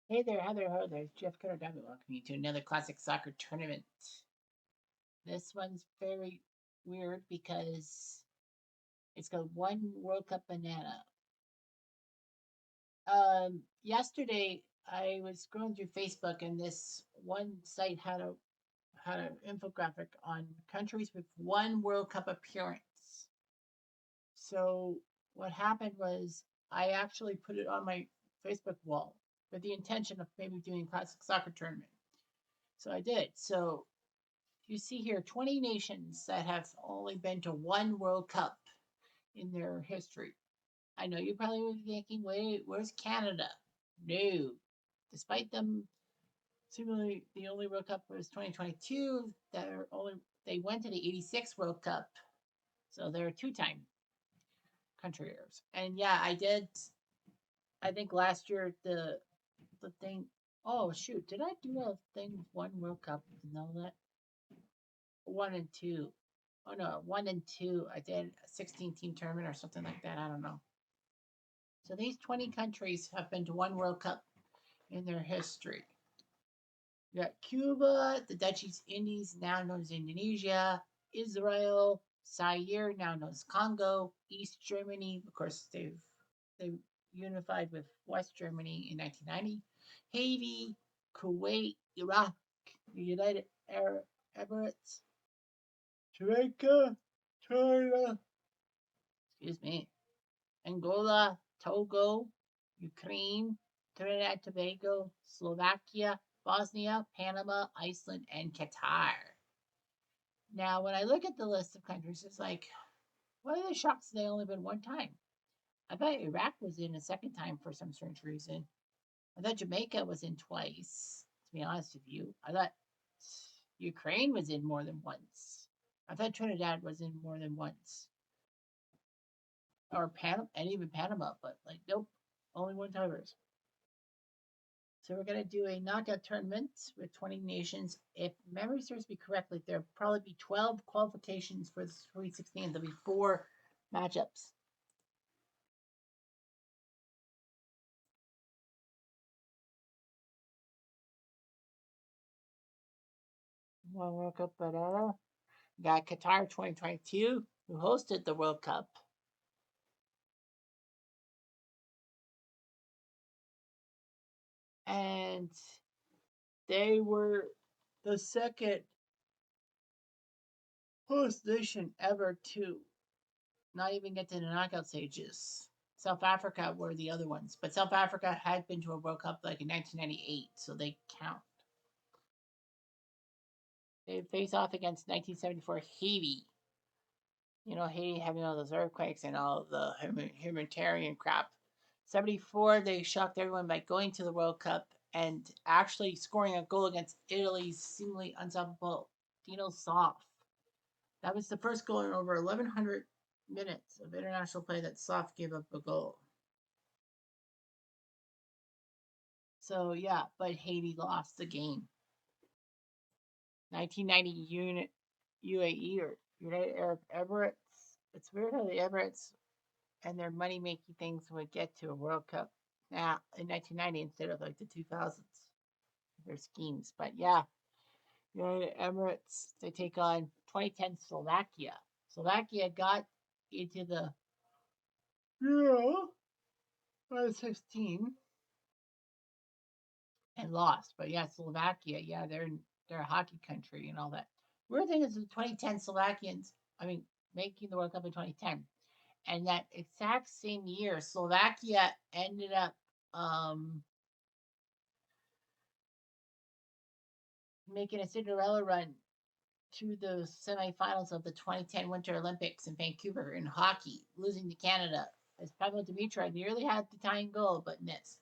Hey there, Heather. Hello there. Jeff Cutter W. Welcome you to another classic soccer tournament. This one's very weird because it's got one World Cup banana. Yesterday I was scrolling through Facebook and this one site had an infographic on countries with one World Cup appearance. So what happened was I actually put it on my Facebook wall with the intention of maybe doing a classic soccer tournament. So I did. So you see here 20 nations that have only been to one World Cup in their history. I know you probably would be thinking, wait, where's Canada? No. Despite them seemingly the only World Cup was 2022, they went to the 86 World Cup. So they're two-time countryers. And yeah, I think last year the thing oh shoot, did I do a thing with one World Cup? No, that one and two. Oh no, one and two. I did a 16 team tournament or something like that. I don't know. So these 20 countries have been to one World Cup in their history. You got Cuba, the Dutch East Indies, now known as Indonesia, Israel, Zaire, now known as Congo, East Germany. Of course, they unified with West Germany in 1990. Haiti, Kuwait, Iraq, the United Arab Emirates, Jamaica, China, excuse me, Angola, Togo, Ukraine, Trinidad Tobago, Slovakia, Bosnia, Panama, Iceland, and Qatar. Now, when I look at the list of countries, it's like, what are the shocks they only been one time? I bet Iraq was in a second time for some strange reason. I thought Jamaica was in twice, to be honest with you. I thought Ukraine was in more than once. I thought Trinidad was in more than once. Or Panama, and even Panama, but like, nope, only one timers. So we're going to do a knockout tournament with 20 nations. If memory serves me correctly, there'll probably be 12 qualifications for the Sweet 16. There'll be four matchups. One World Cup, got Qatar 2022, who hosted the World Cup. And they were the second host nation ever to not even get to the knockout stages. South Africa were the other ones, but South Africa had been to a World Cup like in 1998, so they count. They face off against 1974 Haiti. You know, Haiti having all those earthquakes and all the humanitarian crap. 74, they shocked everyone by going to the World Cup and actually scoring a goal against Italy's seemingly unstoppable Dino Soft. That was the first goal in over 1,100 minutes of international play that Soft gave up a goal. So yeah, but Haiti lost the game. 1990 UAE or United Arab Emirates. It's weird how the Emirates and their money making things would get to a World Cup now in 1990 instead of like the 2000s. Their schemes, but yeah, United Emirates they take on 2010 Slovakia. Slovakia got into the Euro by 16 and lost. But yeah, Slovakia, yeah, they're a hockey country and all that. Weird thing is the 2010 Slovakians, I mean, making the World Cup in 2010, and that exact same year, Slovakia ended up making a Cinderella run to the semifinals of the 2010 Winter Olympics in Vancouver in hockey, losing to Canada as Pavel Dimitrov nearly had the tying goal but missed.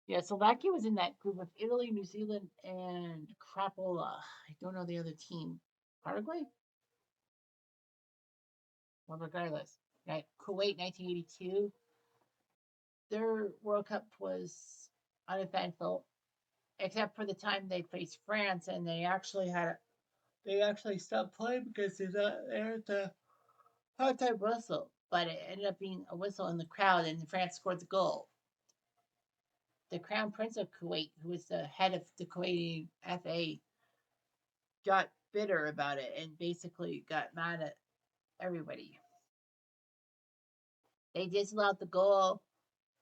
Yeah, Slovakia was in that group of Italy, New Zealand, and Crapola. I don't know the other team. Paraguay? Well, regardless. Right. Kuwait, 1982. Their World Cup was uneventful, except for the time they faced France, and they actually stopped playing because they had the halftime whistle. But it ended up being a whistle in the crowd, and France scored the goal. the Crown Prince of Kuwait, who was the head of the Kuwaiti FA, got bitter about it and basically got mad at everybody. They disallowed the goal.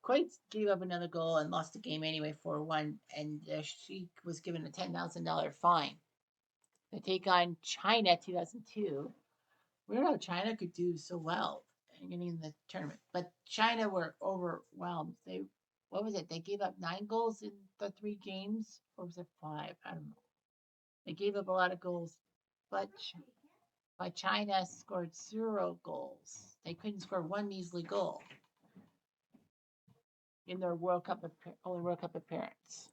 Kuwait gave up another goal and lost the game anyway, 4-1, and the Sheikh was given a $10,000 fine. They take on China 2002. We don't know how China could do so well in getting in the tournament, but China were overwhelmed. What was it? They gave up 9 goals in the 3 games, or was it 5? I don't know. They gave up a lot of goals, but China scored 0 goals. They couldn't score one measly goal in their only World Cup appearance.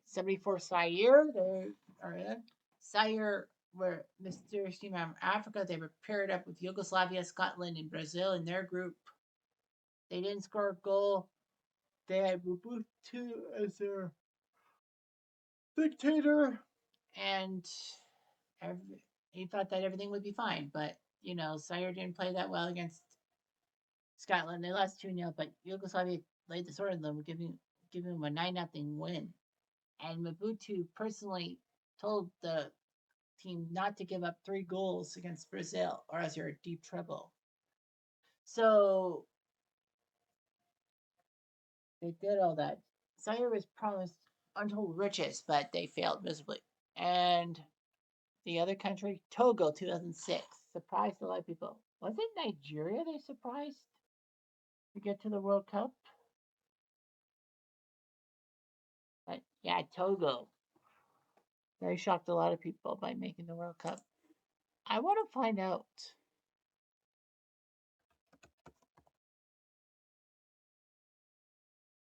74 Zaire, they are in. Zaire were mysterious team from Africa. They were paired up with Yugoslavia, Scotland, and Brazil in their group. They didn't score a goal. They had Mobutu as their dictator, and he thought that everything would be fine. But Zaire didn't play that well against Scotland. They lost 2-0, but Yugoslavia laid the sword in them, giving them a 9-0 win. And Mobutu personally told the team not to give up 3 goals against Brazil, or else you're in deep trouble. So they did all that. Zaire was promised untold riches, but they failed miserably. And the other country, Togo, 2006, surprised a lot of people. Was it Nigeria they surprised to get to the World Cup? But yeah, Togo. They shocked a lot of people by making the World Cup. I want to find out.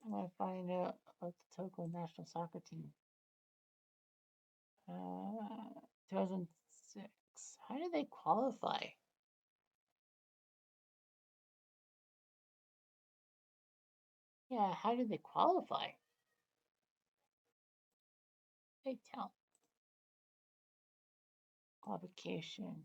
I want to find out about the Togo national soccer team. 2006. How did they qualify? Yeah, how did they qualify? They tell. Qualification.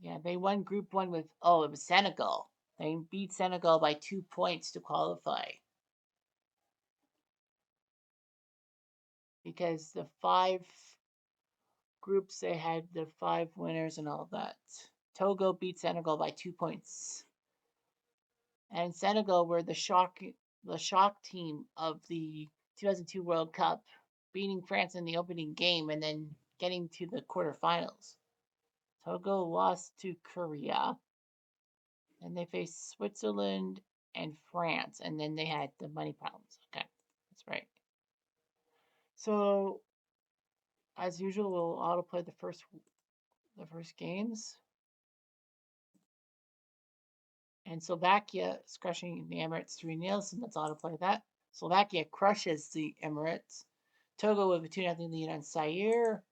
Yeah, they won Group 1 with, it was Senegal. They beat Senegal by 2 points to qualify. Because the 5 groups, they had the 5 winners and all that. Togo beat Senegal by 2 points. And Senegal were the shock team of the 2002 World Cup, beating France in the opening game and then getting to the quarterfinals. Togo lost to Korea, and they faced Switzerland and France, and then they had the money problems. Okay, that's right. So, as usual, we'll autoplay the first games. And Slovakia is crushing the Emirates 3-0, so let's autoplay that. Slovakia crushes the Emirates. Togo with a 2-0 lead on Zaire,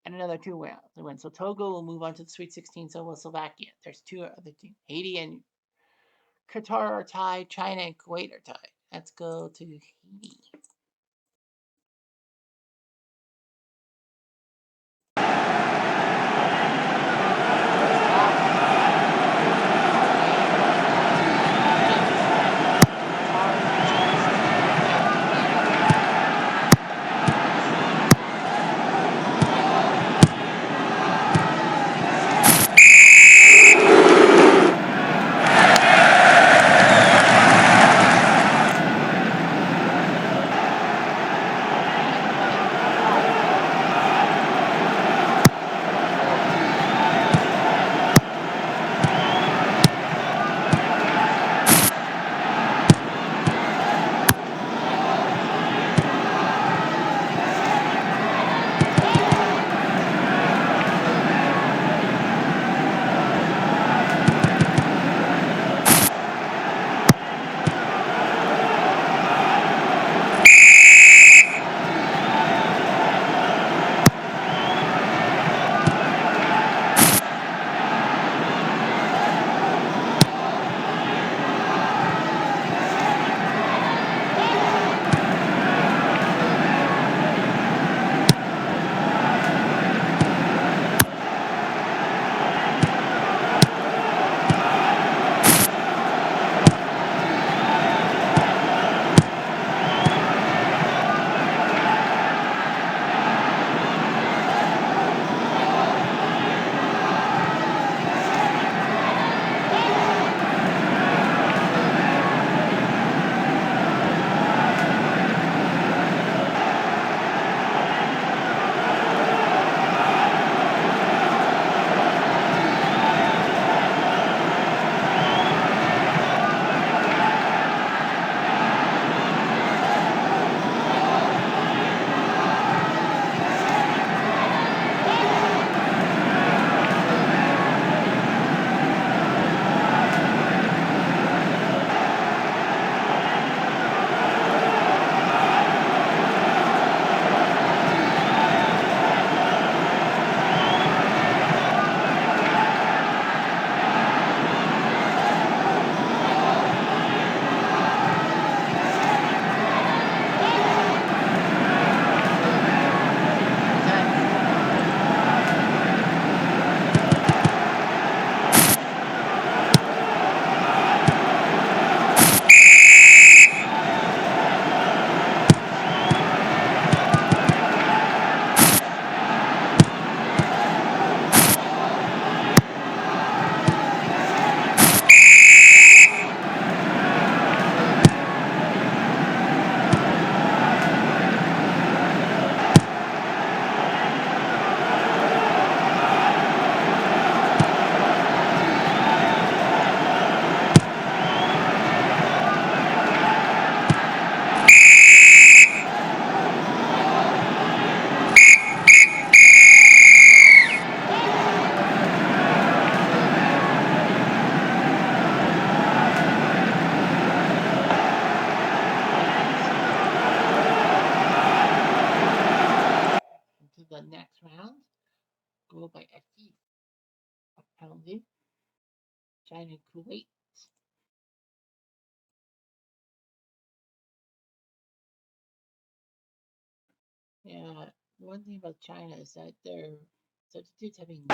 and another 2 wins. So Togo will move on to the Sweet 16, so will Slovakia. There's 2 other teams. Haiti and Qatar are tied. China and Kuwait are tied. Let's go to Haiti. China and Kuwait. Yeah, one thing about China is that they're substitutes having.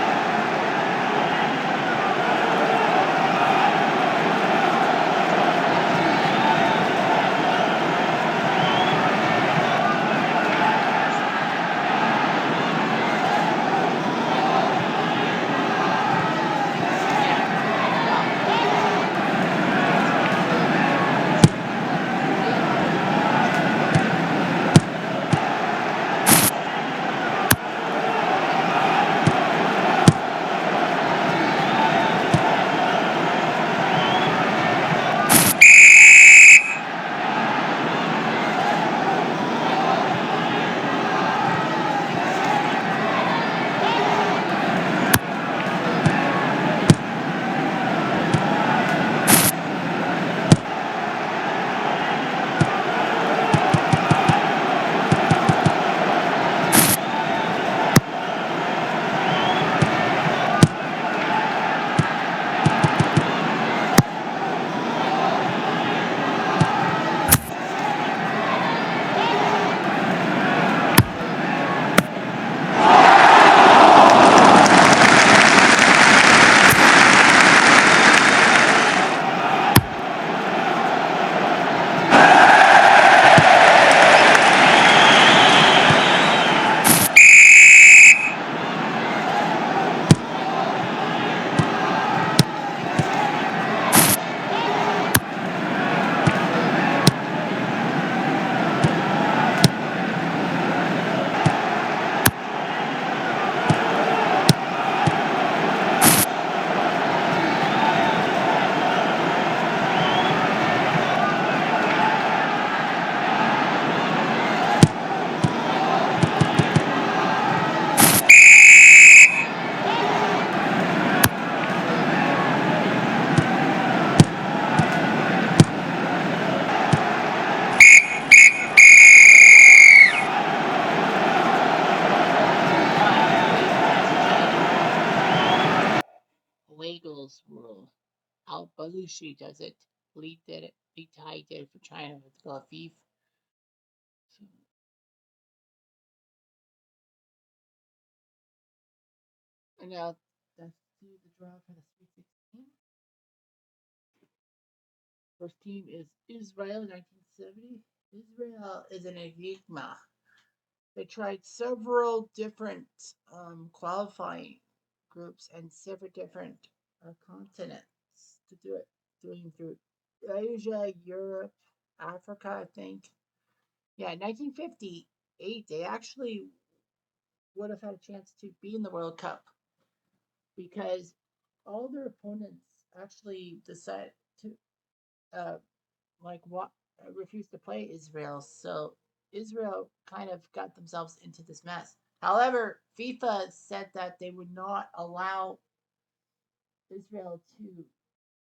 Weigel's rule. Al Balushi does it. Lee did it. Lee Tai did it for China with Tel Aviv. So, and now let's do the draw for the Sweet 16. First team is Israel 1970. Israel is an enigma. They tried several different qualifying groups and several different continents to do it, doing through Asia, Europe, Africa, I think. Yeah, 1958, they actually would have had a chance to be in the World Cup because all their opponents actually decided to uh, like what refused to play Israel. So Israel kind of got themselves into this mess. However, FIFA said that they would not allow Israel to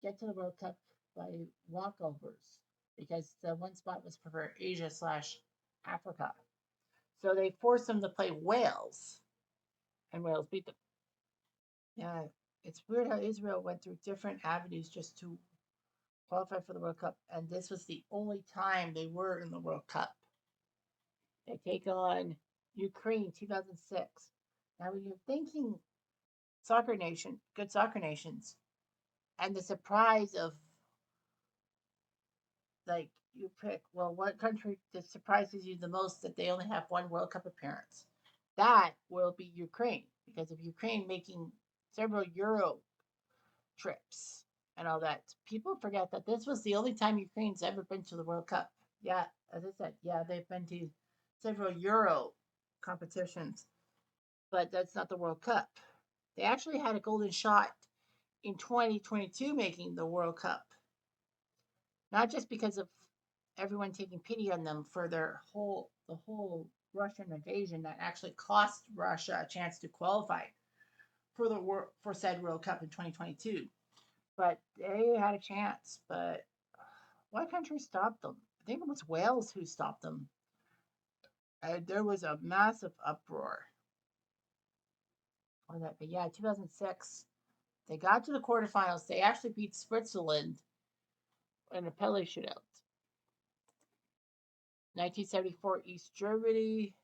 get to the World Cup by walkovers because the one spot was for Asia slash Africa. So they forced them to play Wales, and Wales beat them. Yeah, it's weird how Israel went through different avenues just to qualify for the World Cup, and this was the only time they were in the World Cup. They take on Ukraine 2006. Now, when you're thinking soccer nation, good soccer nations, and the surprise of like you pick, well, what country that surprises you the most that they only have one World Cup appearance? That will be Ukraine because of Ukraine making several Euro trips and all that. People forget that this was the only time Ukraine's ever been to the World Cup. Yeah, as I said, yeah, they've been to several Euro competitions, but that's not the World Cup. They actually had a golden shot in 2022 making the World Cup, not just because of everyone taking pity on them for the whole Russian invasion that actually cost Russia a chance to qualify for for said World Cup in 2022. But they had a chance. But what country stopped them? I think it was Wales who stopped them. There was a massive uproar on that. But yeah, 2006, They got to the quarterfinals. They actually beat Switzerland in a Pele shootout. 1974 East Germany.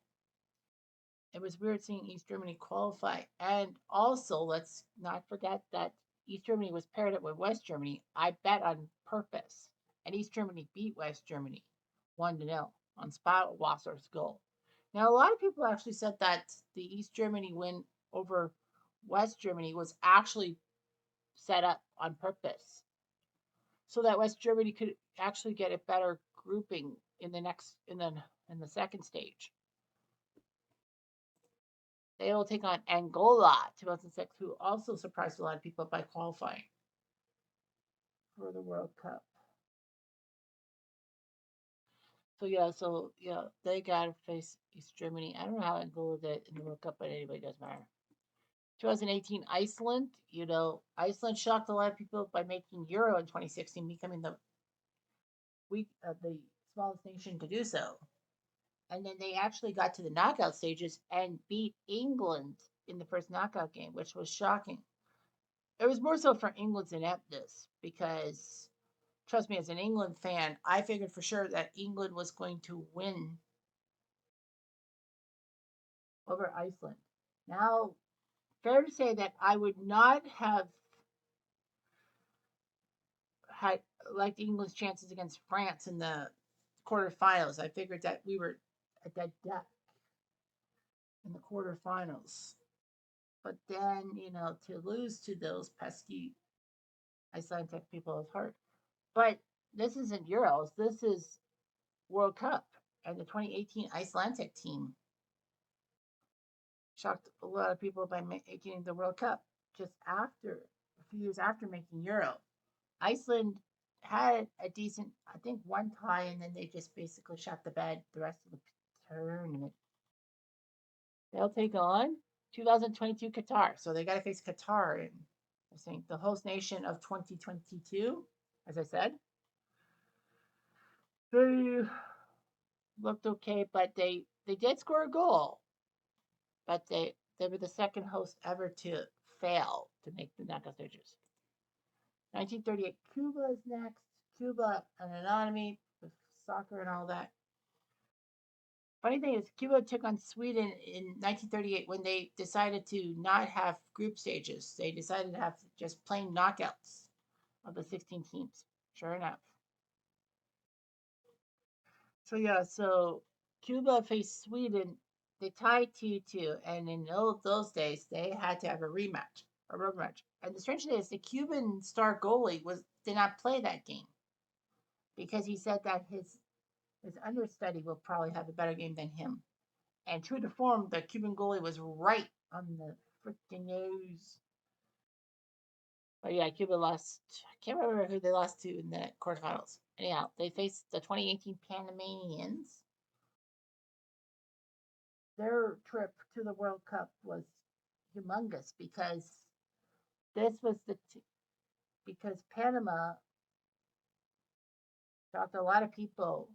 It was weird seeing East Germany qualify. And also, let's not forget that East Germany was paired up with West Germany. I bet on purpose. And East Germany beat West Germany 1-0 on Spatwasser's goal. Now, a lot of people actually said that the East Germany win over West Germany was actually set up on purpose so that West Germany could actually get a better grouping in the next in the second stage. They will take on Angola 2006, who also surprised a lot of people by qualifying for the World Cup. So they got to face East Germany. I don't know how Angola did in the World Cup, but anyway, it doesn't matter. 2018 Iceland. Iceland shocked a lot of people by making Euro in 2016, becoming the smallest nation to do so. And then they actually got to the knockout stages and beat England in the first knockout game, which was shocking. It was more so for England's ineptness because, trust me, as an England fan, I figured for sure that England was going to win over Iceland. Now, fair to say that I would not have had liked England's chances against France in the quarterfinals. I figured that we were a dead duck in the quarterfinals. But then, to lose to those pesky Icelandic people is hard. But this isn't Euros. This is World Cup. And the 2018 Icelandic team shocked a lot of people by making the World Cup just a few years after making Euro. Iceland had a decent, I think, one tie, and then they just basically shot the bed the rest of the tournament. They'll take on 2022 Qatar. So they got to face Qatar in, I think, the host nation of 2022, as I said. They looked okay, but they did score a goal, but they were the second host ever to fail to make the knockout stages. 1938, Cuba is next. Cuba, an anatomy with soccer and all that. Funny thing is, Cuba took on Sweden in 1938 when they decided to not have group stages. They decided to have just plain knockouts of the 16 teams. Sure enough. So Cuba faced Sweden. They tied 2-2, and in those days they had to have a road match. And the strange thing is, the Cuban star goalie did not play that game because he said that his understudy will probably have a better game than him. And true to form, the Cuban goalie was right on the freaking nose. But yeah, Cuba lost. I can't remember who they lost to in the quarterfinals. Anyhow, they faced the 2018 Panamanians. Their trip to the World Cup was humongous because this was because Panama shocked a lot of people.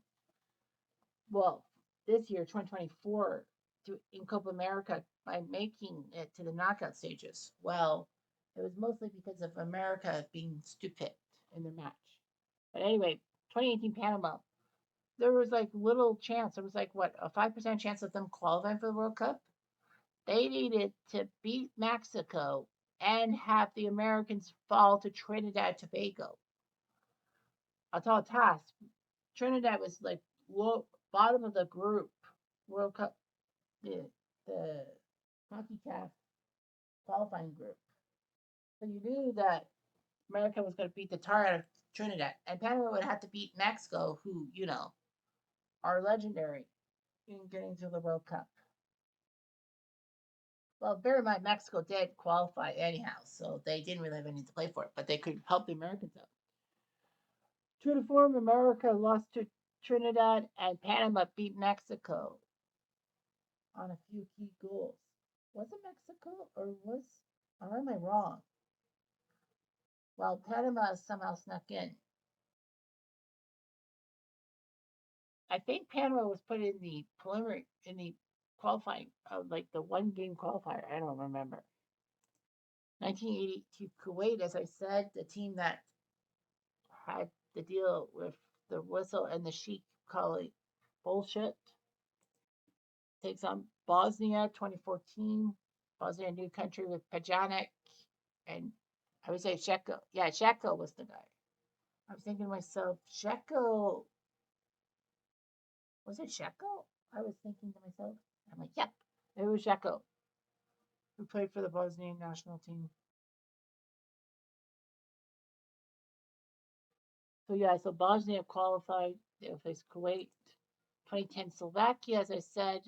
Well, this year, 2024, in Copa America by making it to the knockout stages. Well, it was mostly because of America being stupid in their match. But anyway, 2018 Panama, there was like little chance. There was like what, a 5% chance of them qualifying for the World Cup. They needed to beat Mexico and have the Americans fall to Trinidad and Tobago. A tall task. Trinidad was like bottom of the group World Cup, the CONCACAF qualifying group. So you knew that America was going to beat the tar out of Trinidad, and Panama would have to beat Mexico, who are legendary in getting to the World Cup. Well, bear in mind, Mexico did qualify anyhow, so they didn't really have anything to play for it, but they could help the Americans out. True to form, America lost to Trinidad, and Panama beat Mexico on a few key goals. Was it Mexico, or am I wrong? Well, Panama somehow snuck in. I think Panama was put in the preliminary, in the qualifying, like the one game qualifier. I don't remember. 1982 Kuwait, as I said, the team that had to deal with the whistle and the sheik calling bullshit, takes on Bosnia 2014. Bosnia, a new country with Pajanic, and I would say Sheko. Yeah, Sheko was the guy. I was thinking to myself, Sheko, was it Sheko? I was thinking to myself, I'm like, yep, it was Sheko who played for the Bosnian national team. So yeah, so Bosnia qualified. They will face Kuwait. 2010 Slovakia, as I said,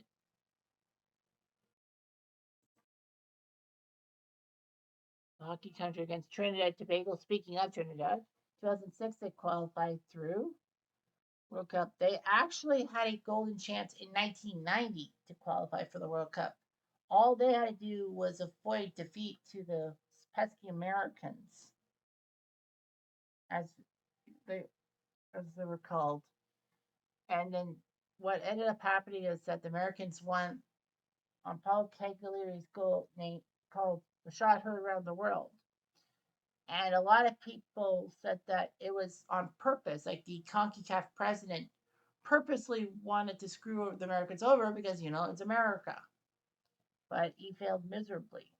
the hockey country against Trinidad Tobago. Speaking of Trinidad, 2006 they qualified through World Cup. They actually had a golden chance in 1990 to qualify for the World Cup. All they had to do was avoid defeat to the pesky Americans, as they they were called. And then what ended up happening is that the Americans won on Paul Cagliari's goal name called "The Shot Heard Around the World." And a lot of people said that it was on purpose, like the CONCACAF president purposely wanted to screw the Americans over because, it's America. But he failed miserably.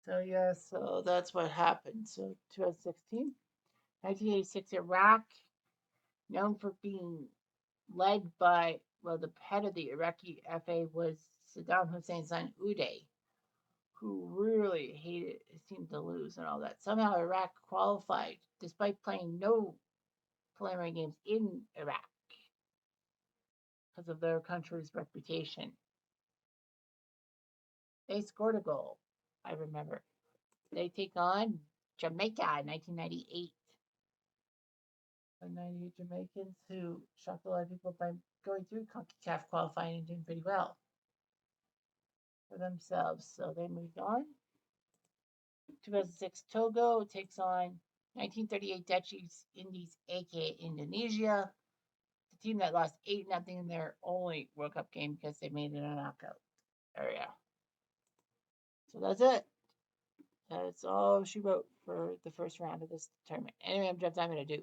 So, yeah, so that's what happened. So, 2016, 1986, Iraq, known for being led by, well, the head of the Iraqi FA was Saddam Hussein's son, Uday, who really hated his team to lose and all that. Somehow Iraq qualified despite playing no preliminary games in Iraq because of their country's reputation. They scored a goal, I remember. They take on Jamaica in 1998. The 98 Jamaicans who shocked a lot of people by going through CONCACAF qualifying and doing pretty well for themselves. So they moved on. 2006 Togo takes on 1938 Dutch East Indies, aka Indonesia, the team that lost 8-0 in their only World Cup game because they made it a knockout area. So that's it. That's all she wrote for the first round of this tournament. Anyway, I'm going to do.